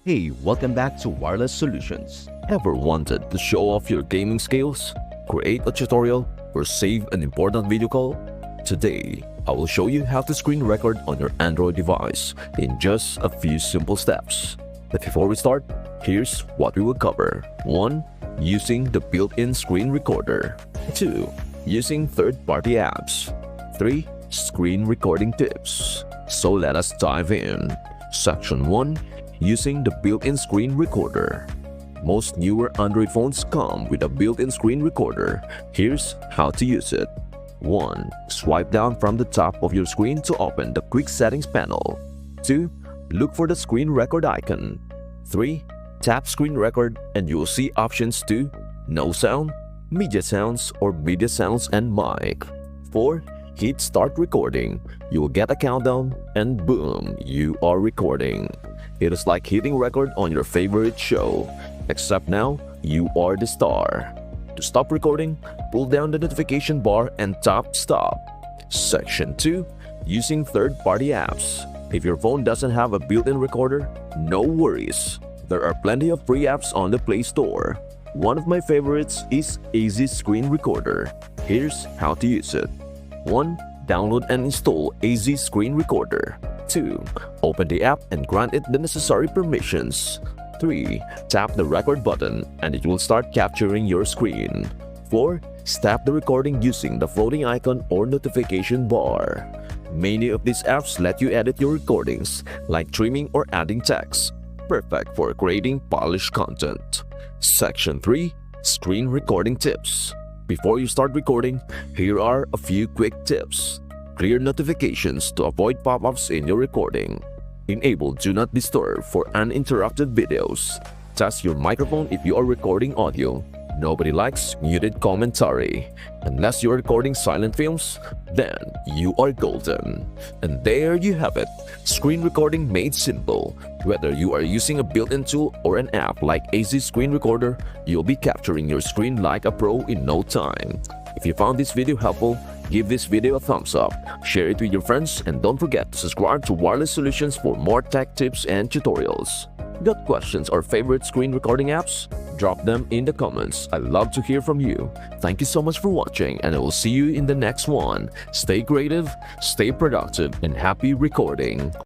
Hey, welcome back to Wireless Solutions. Ever wanted to show off your gaming skills, create a tutorial, or save an important video call? Today, I will show you how to screen record on your Android device in just a few simple steps. But before we start, here's what we will cover. 1. Using the built-in screen recorder. 2. Using third-party apps. 3. Screen recording tips. So let us dive in. Section 1. Using the built-in screen recorder. Most newer Android phones come with a built-in screen recorder. Here's how to use it. 1. Swipe down from the top of your screen to open the quick settings panel. 2. Look for the screen record icon. 3. Tap screen record and you will see options to no sound, media sounds, or media sounds and mic. 4. Hit start recording. You will get a countdown and boom, you are recording. It is like hitting record on your favorite show, except now you are the star. To stop recording, pull down the notification bar and tap stop. Section 2. Using third-party apps. If your phone doesn't have a built-in recorder, no worries. There are plenty of free apps on the Play Store. One of my favorites is AZ Screen Recorder. Here's how to use it. 1. Download and install AZ Screen Recorder. 2. Open the app and grant it the necessary permissions. 3. Tap the record button and it will start capturing your screen. 4. Stop the recording using the floating icon or notification bar. Many of these apps let you edit your recordings, like trimming or adding text. Perfect for creating polished content. Section 3. Screen recording tips. Before you start recording, here are a few quick tips. Clear notifications to avoid pop-ups in your recording. Enable Do Not Disturb for uninterrupted videos. Test your microphone if you are recording audio. Nobody likes muted commentary. Unless you are recording silent films, then you are golden. And there you have it. Screen recording made simple. Whether you are using a built-in tool or an app like AZ Screen Recorder, you'll be capturing your screen like a pro in no time. If you found this video helpful, give this video a thumbs up, share it with your friends, and don't forget to subscribe to Wireless Solutions for more tech tips and tutorials. Got questions or favorite screen recording apps? Drop them in the comments. I love to hear from you. Thank you so much for watching, and I will see you in the next one. Stay creative, stay productive, and happy recording.